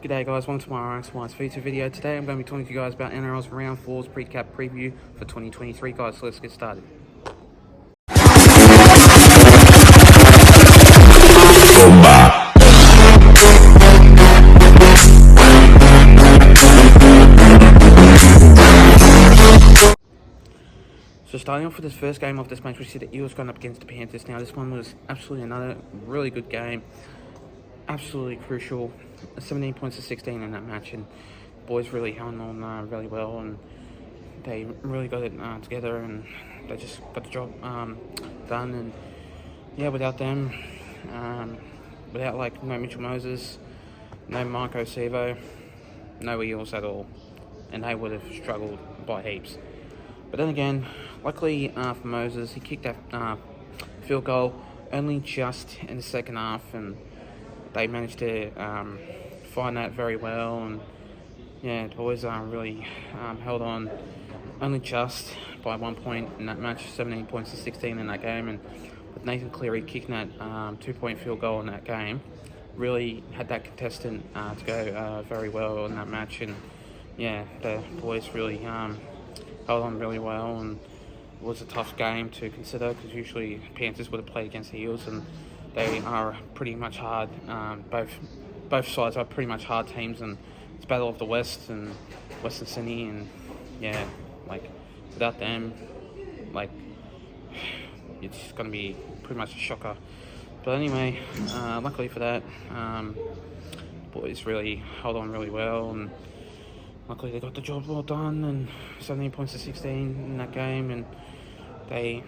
G'day guys, welcome to my RX Wise feature video. Today I'm going to be talking to you guys about NRL's Round 4's pre-cap preview for 2023 guys, so let's get started. So starting off with this first game of this match, we see the Eels going up against the Panthers. Now this one was absolutely another really good game. Absolutely crucial. 17 points to 16 in that match, and boys really held on really well, and they really got it together, and they just got the job done. And yeah, without them, without no Mitchell Moses, no Marco Sevo, no Eels at all, and they would have struggled by heaps. But then again, luckily for Moses, he kicked that field goal only just in the second half, and they managed to find that very well. And yeah, the boys really held on only just by 1 point in that match, 17 points to 16 in that game. And with Nathan Cleary kicking that 2-point field goal in that game, really had that contestant to go very well in that match. And yeah, the boys really held on really well, and it was a tough game to consider because usually Panthers would have played against the Eels, and they are pretty much hard. Both sides are pretty much hard teams, and it's Battle of the West and Western Sydney, and yeah, without them, it's going to be pretty much a shocker. But anyway, luckily for that, boys really held on really well, and luckily they got the job well done, and 17 points to 16 in that game, and they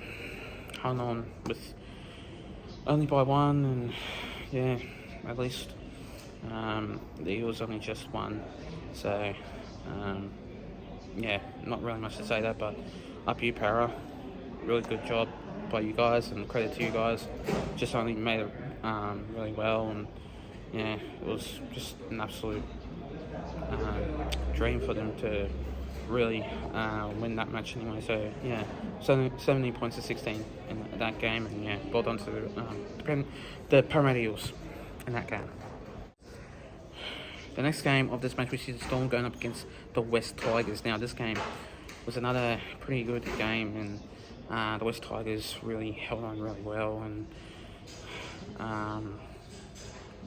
hung on with only by one, and yeah, at least the Eagles only just won. So yeah, not really much to say that, but up you, Para. Really good job by you guys, and credit to you guys. Just only made it really well, and yeah, it was just an absolute dream for them to really win that match anyway. So yeah, 17 points to 16 in that game, and yeah, well done to the Parramatta Eels in that game. The next game of this match, we see the Storm going up against the West Tigers. Now this game was another pretty good game, and the West Tigers really held on really well, and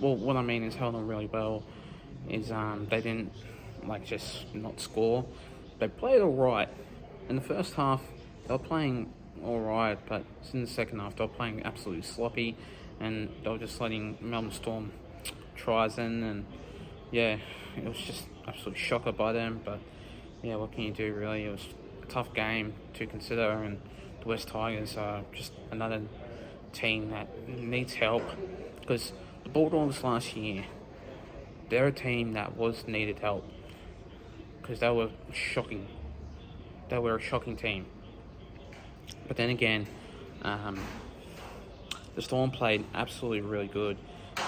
well, what I mean is held on really well is they didn't just not score. They played alright. In the first half, they were playing alright, but in the second half, they were playing absolutely sloppy, and they were just letting Melbourne Storm tries in, and yeah, it was just absolute shocker by them. But yeah, what can you do really? It was a tough game to consider, and the West Tigers are just another team that needs help, because the Bulldogs last year, they're a team that was needed help, because they were shocking. They were a shocking team. But then again, the Storm played absolutely really good,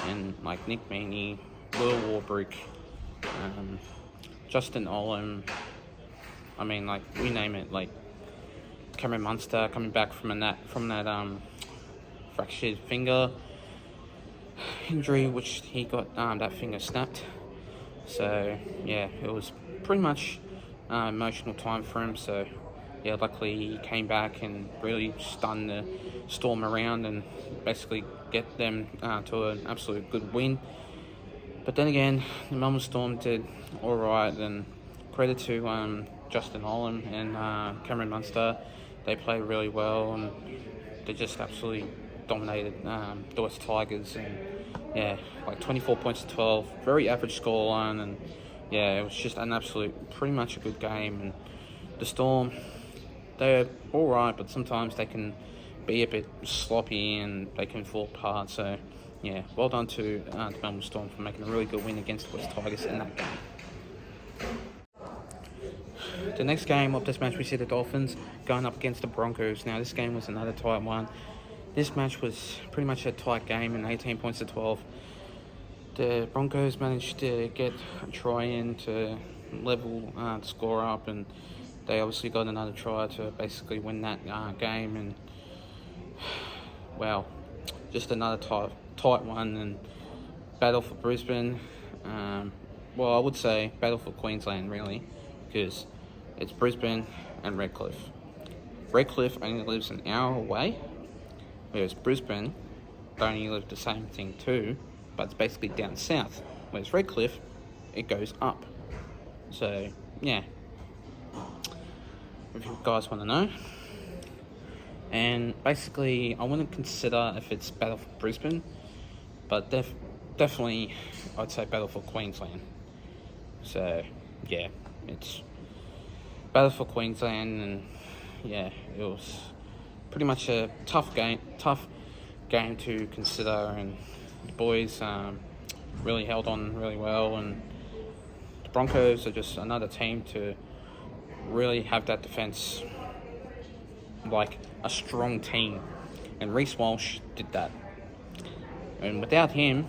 and Nick Meaney, Will Warbrick, Justin Olam, we name it, Cameron Munster coming back from that fractured finger injury, which he got that finger snapped. So yeah, it was pretty much emotional time for him. So yeah, luckily he came back and really stunned the Storm around and basically get them to an absolute good win. But then again, the Melbourne Storm did alright, and credit to Justin Olam and Cameron Munster. They played really well, and they just absolutely dominated the West Tigers, and yeah, 24 points to 12, very average scoreline, and yeah, it was just an absolute, pretty much a good game. And the Storm, they're alright, but sometimes they can be a bit sloppy and they can fall apart. So yeah, well done to the Melbourne Storm for making a really good win against the West Tigers in that game. The next game of this match, we see the Dolphins going up against the Broncos. Now this game was another tight one. This match was pretty much a tight game, and 18 points to 12. The Broncos managed to get a try in to level the score up, and they obviously got another try to basically win that game. And well, just another tight one, and battle for Brisbane. well, I would say battle for Queensland, really, because it's Brisbane and Redcliffe. Redcliffe only lives an hour away, whereas Brisbane only live the same thing too, but it's basically down south. Whereas Redcliffe, it goes up. So, yeah. If you guys want to know. And basically, I wouldn't consider if it's battle for Brisbane, but definitely I'd say battle for Queensland. So, yeah, it's battle for Queensland, and yeah, it was pretty much a tough game to consider, and the boys really held on really well, and the Broncos are just another team to really have that defence like a strong team, and Reece Walsh did that. And without him,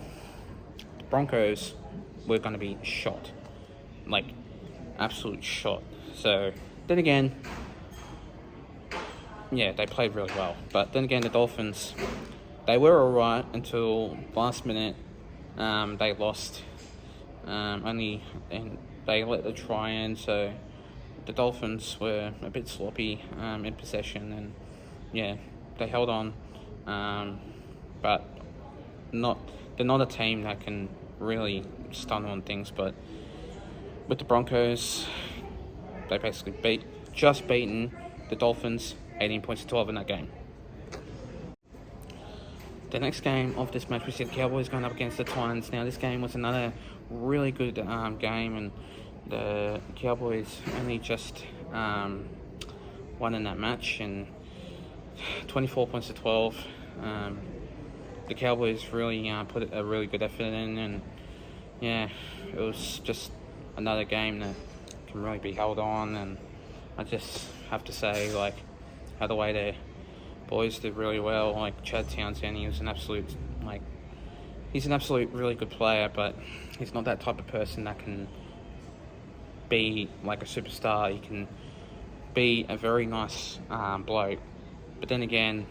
the Broncos were going to be shot, like absolute shot. So then again, yeah, they played really well. But then again, the Dolphins, they were alright until last minute. They lost only, and they let the try in, so the Dolphins were a bit sloppy in possession, and yeah, they held on, but they're not a team that can really stun on things. But with the Broncos, they basically beaten the Dolphins 18 points to 12 in that game. The next game of this match, we see the Cowboys going up against the Titans. Now, this game was another really good game, and the Cowboys only just won in that match, and 24 points to 12. The Cowboys really put a really good effort in, and yeah, it was just another game that can really be held on. And I just have to say, like, how the way the boys did really well. Like Chad Townsend, he's an absolute really good player, but he's not that type of person that can be like a superstar. He can be a very nice bloke, but then again,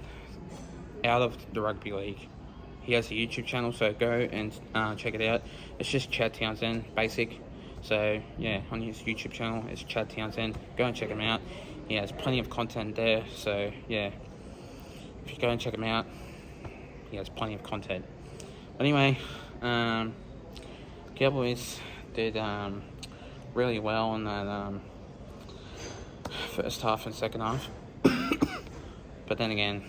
out of the rugby league, he has a YouTube channel, so go and check it out. It's just Chad Townsend, basic. So yeah, on his YouTube channel, it's Chad Townsend. Go and check him out. He has plenty of content there, so yeah, if you go and check him out, he has plenty of content. Anyway, Cowboys did really well in that first half and second half. But then again,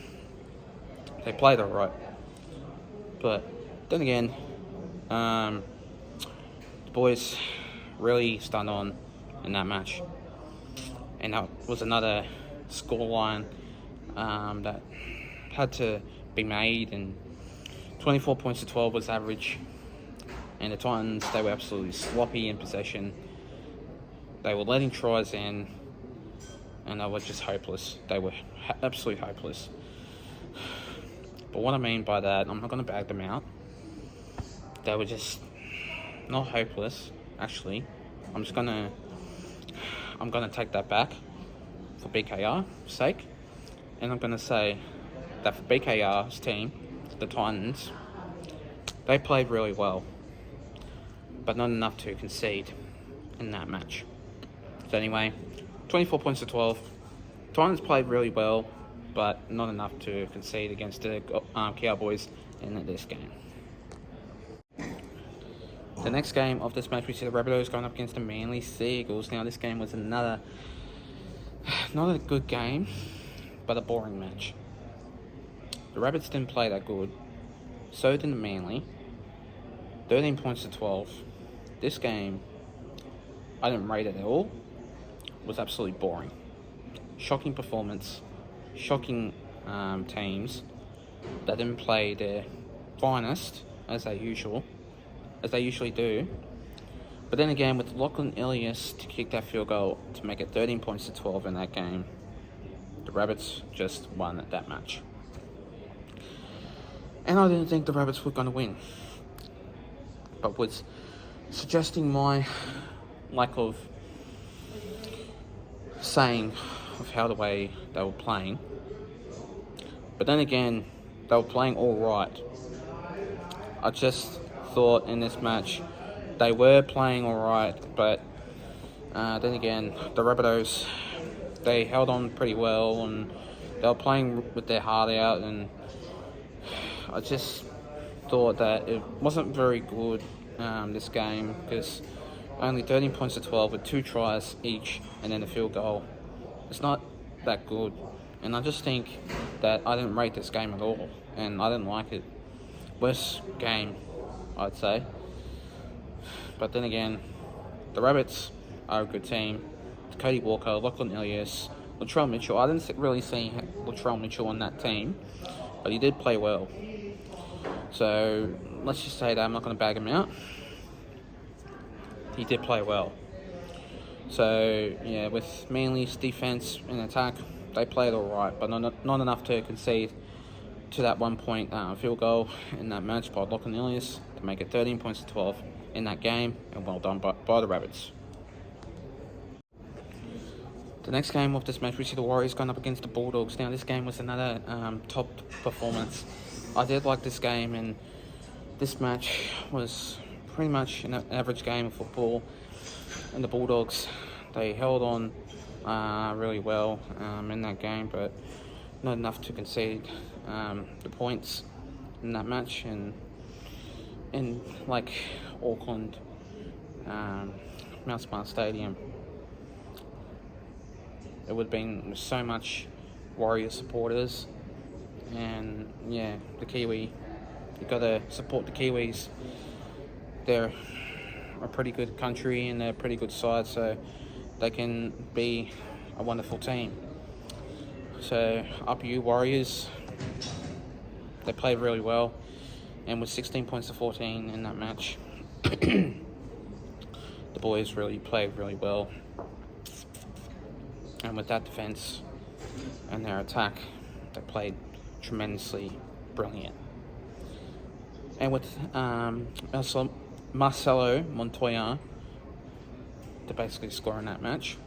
they played alright. But then again, the boys really stunned on in that match. And that was another scoreline that had to be made, and 24 points to 12 was average. And the Titans, they were absolutely sloppy in possession. They were letting tries in, and they were just hopeless. They were absolutely hopeless. But what I mean by that, I'm not going to bag them out. They were just not hopeless, actually. I'm going to take that back for BKR's sake. And I'm going to say that for BKR's team, the Titans, they played really well, but not enough to concede in that match. So anyway, 24 points to 12. Titans played really well, but not enough to concede against the Cowboys in this game. The next game of this match, we see the Rabbitohs going up against the Manly Seagulls. Now, this game was not a good game, but a boring match. The Rabbits didn't play that good. So did the Manly. 13 points to 12. This game, I didn't rate it at all. It was absolutely boring. Shocking performance. Shocking teams that didn't play their finest as they usually do. But then again, with Lachlan Ilias to kick that field goal to make it 13 points to 12 in that game, the Rabbits just won that match. And I didn't think the Rabbits were going to win. But was suggesting my lack of saying of how the way they were playing. But then again, they were playing all right. I just thought in this match, they were playing all right, but then again, the Rabbitohs, they held on pretty well, and they were playing with their heart out, and I just thought that it wasn't very good, this game, because only 13 points to 12 with 2 tries each and then a field goal. It's not that good, and I just think that I didn't rate this game at all, and I didn't like it. Worst game, I'd say. But then again, the Rabbits are a good team. Cody Walker, Lachlan Ilias, Latrell Mitchell. I didn't really see Latrell Mitchell on that team, but he did play well. So let's just say that I'm not going to bag him out. He did play well. So yeah, with Manly's defense and attack, they played all right, but not enough to concede to that 1 point field goal in that match by Lachlan Ilias to make it 13 points to 12 in that game, and well done by the Rabbits. The next game of this match, we see the Warriors going up against the Bulldogs. Now, this game was another top performance. I did like this game, and this match was pretty much an average game of football. And the Bulldogs, they held on really well in that game, but not enough to concede the points in that match. And in like Auckland, Mount Smart Stadium, it would have been so much Warriors supporters, and yeah, the Kiwi, you got to support the Kiwis. They're a pretty good country and they're a pretty good side, so they can be a wonderful team. So up you Warriors, they played really well, and with 16 points to 14 in that match, the boys really played really well. And with that defense and their attack, they played tremendously brilliant. And with Marcelo Montoya to basically score in that match,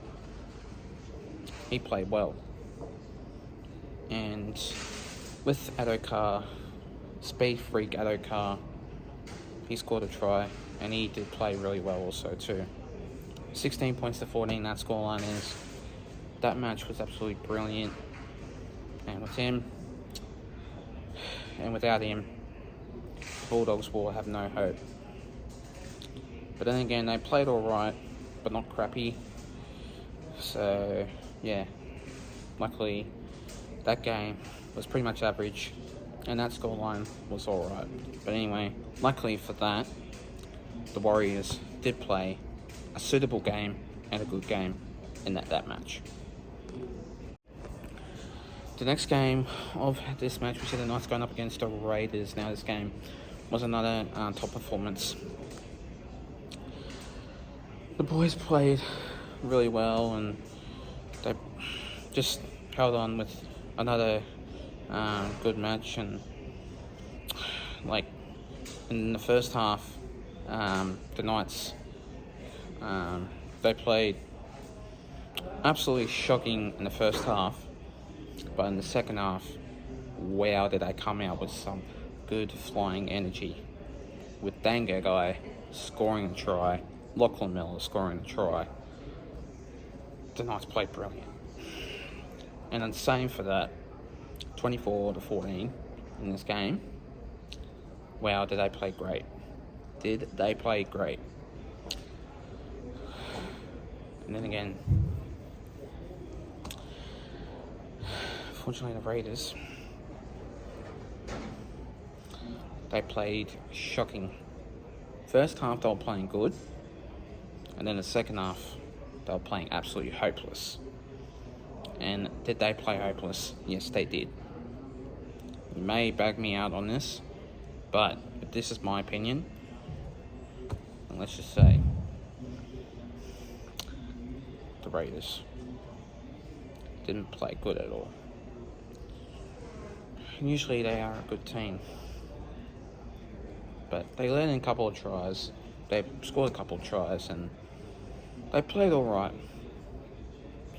he played well. And with Addo-Carr, speed freak Addo-Carr, he scored a try, and he did play really well also too. 16 points to 14, that scoreline is. That match was absolutely brilliant. And with him, and without him, the Bulldogs will have no hope. But then again, they played all right, but not crappy. So, yeah, luckily, that game was pretty much average, and that scoreline was all right. But anyway, luckily for that, the Warriors did play a suitable game and a good game in that match. The next game of this match, we see the Knights going up against the Raiders. Now, this game was another top performance. The boys played really well, and they just held on with another good match. And like in the first half, the Knights, they played absolutely shocking in the first half. But in the second half, wow, did they come out with some good flying energy. With Dangai scoring a try, Lachlan Miller scoring a try. The Knights played brilliant. And then same for that, 24 to 14 in this game. Wow, did they play great. Did they play great. And then again, unfortunately, the Raiders, they played shocking. First half, they were playing good. And then the second half, they were playing absolutely hopeless. And did they play hopeless? Yes, they did. You may bag me out on this, but this is my opinion. And let's just say, the Raiders didn't play good at all. Usually they are a good team, but they let in a couple of tries. They scored a couple of tries, and they played all right.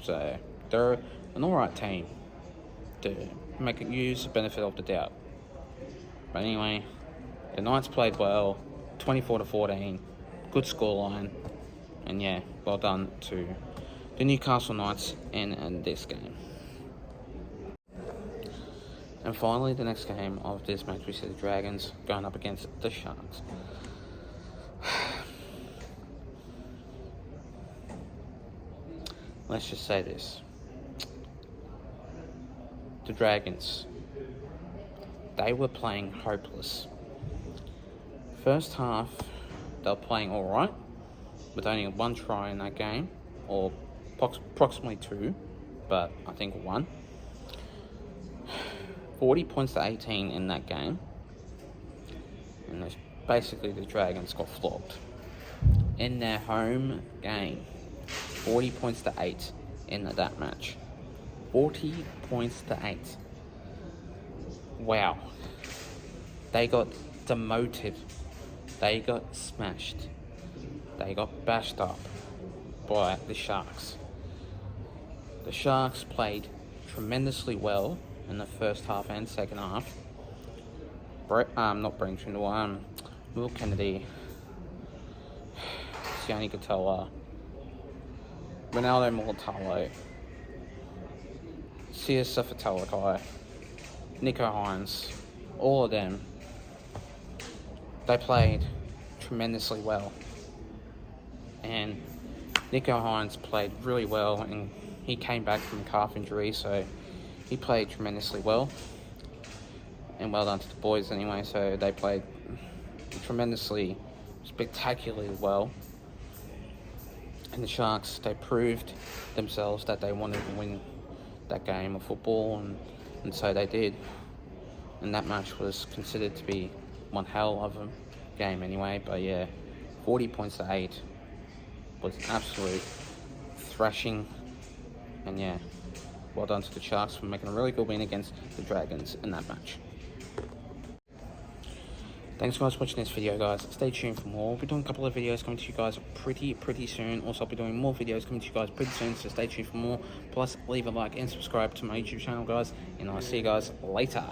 So they're an all right team to use the benefit of the doubt. But anyway, the Knights played well, 24 to 14. good scoreline, and yeah, well done to the Newcastle Knights in this game. And finally, the next game of this match, we see the Dragons going up against the Sharks. Let's just say this. The Dragons, they were playing hopeless. First half, they were playing alright, with only one try in that game, or approximately two, but I think one. 40 points to 18 in that game, and basically the Dragons got flogged. In their home game, 40 points to 8 in that match. 40 points to 8. Wow. They got demoted. They got smashed. They got bashed up by the Sharks. The Sharks played tremendously well in the first half and second half. Not Brent Trindle, Will Kennedy, Sione Katoa, Ronaldo Mulatalo, Siasa Fatalakai, Nicho Hynes, all of them, they played tremendously well. And Nicho Hynes played really well, and he came back from calf injury, so he played tremendously well. And well done to the boys anyway, so they played tremendously, spectacularly well. And the Sharks, they proved themselves that they wanted to win that game of football, and so they did. And that match was considered to be one hell of a game anyway, but yeah, 40 points to 8 was absolute thrashing. And yeah, well done to the Sharks for making a really good win against the Dragons in that match. Thanks guys for watching this video, guys. Stay tuned for more. We'll be doing a couple of videos coming to you guys pretty soon. Also, I'll be doing more videos coming to you guys pretty soon, so stay tuned for more. Plus, leave a like and subscribe to my YouTube channel, guys. And I'll see you guys later.